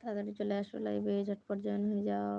তাড়াতাড়ি চলে আসো লাইভে, ঝটপট জয়েন হয়ে যাও।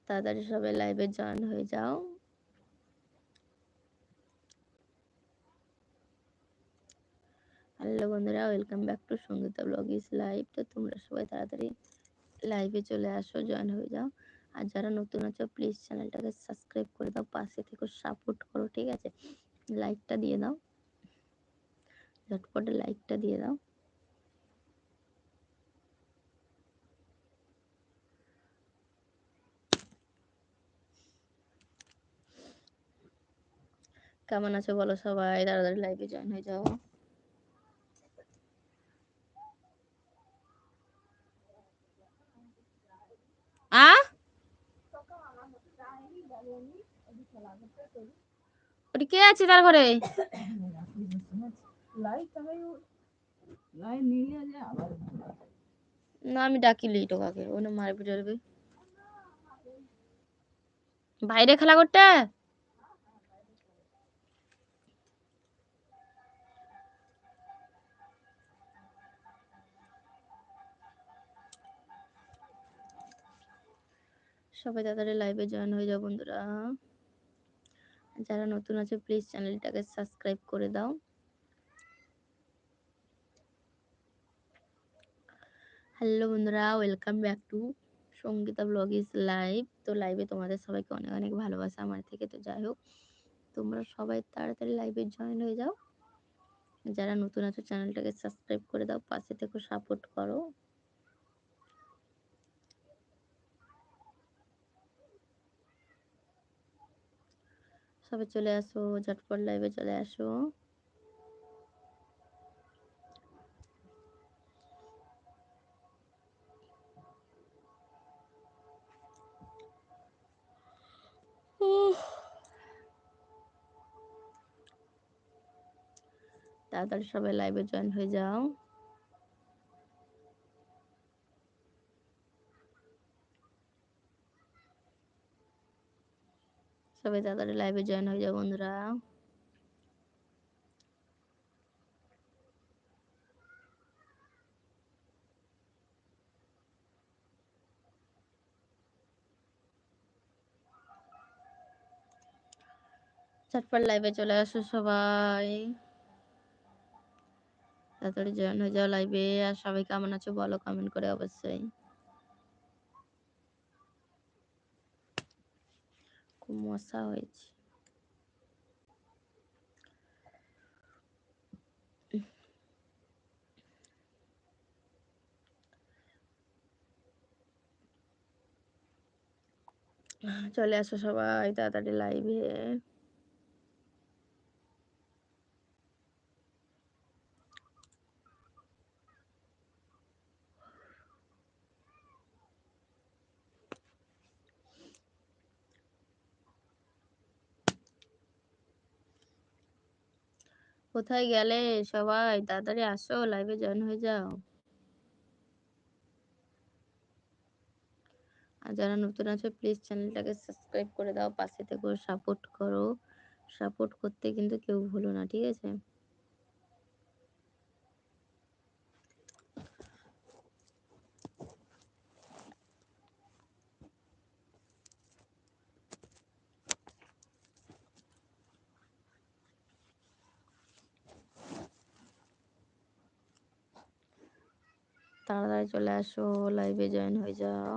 তাড়াতাড়ি সবাই লাইভে জয়েন হয়ে যাও। হ্যালো বন্ধুরা, welcome back to Sangeeta blog is live. তো তোমরা সবাই তাড়াতাড়ি লাইভে চলে আসো, জয়েন হয়ে যাও। আর যারা নতুন আছো প্লিজ চ্যানেলটাকে সাবস্ক্রাইব করে দাও, পাশে থেকে সাপোর্ট করো, ঠিক আছে? লাইকটা দিয়ে দাও, ঝটপট লাইকটা দিয়ে দাও। কেমন আছো বলো সবাই, তাড়াতাড়ি লাইভে জয়েন হয়ে যাও। ওটি কে আছে তার ঘরে? না আমি ডাকিলি টোকাকে, ওনে মারবে টারবে। বাইরে খেলা করতে। সবাই তাড়াতাড়ি লাইভে জয়েন হয়ে যাও বন্ধুরা। যারা নতুন আছে প্লিজ চ্যানেলটাকে সাবস্ক্রাইব করে দাও। হ্যালো বন্ধুরা, welcome back to Sangeeta blog is live. তো লাইভে তোমাদের সবাইকে অনেক অনেক ভালোবাসা আমার থেকে। তো যাই হোক, তোমরা সবাই তাড়াতাড়ি লাইভে জয়েন হয়ে যাও। যারা নতুন আছো চ্যানেলটাকে সাবস্ক্রাইব করে দাও, পাশে থেকে সাপোর্ট করো। সবাই চলে আসো, ঝটপট লাইভে চলে আসো। তাড়াতাড়ি সবাই লাইভে জয়েন হয়ে যাও। সবাই তাড়াতাড়ি লাইভে জয়েন হয়ে যাও বন্ধুরা। ঝটপট লাইভে চলে আসো সবাই, তাড়াতাড়ি জয়েন হয়ে যাও লাইভে। আর সবাই কেমন আছো বলো কমেন্ট করে অবশ্যই। খুব মশা হয়েছে। চলে আসো সবাই তাড়াতাড়ি লাইভে। কোথায় গেলে সবাই, তাড়াতাড়ি আসো লাইভে জয়েন হয়ে যাও। আর যারা নতুন আছে প্লিজ চ্যানেলটাকে সাবস্ক্রাইব করে দাও, পাশে থেকে সাপোর্ট করো। সাপোর্ট করতে কিন্তু কেউ ভুলো না, ঠিক আছে? তাড়াতাড়ি চলে আসো, লাইভে জয়েন হয়ে যাও।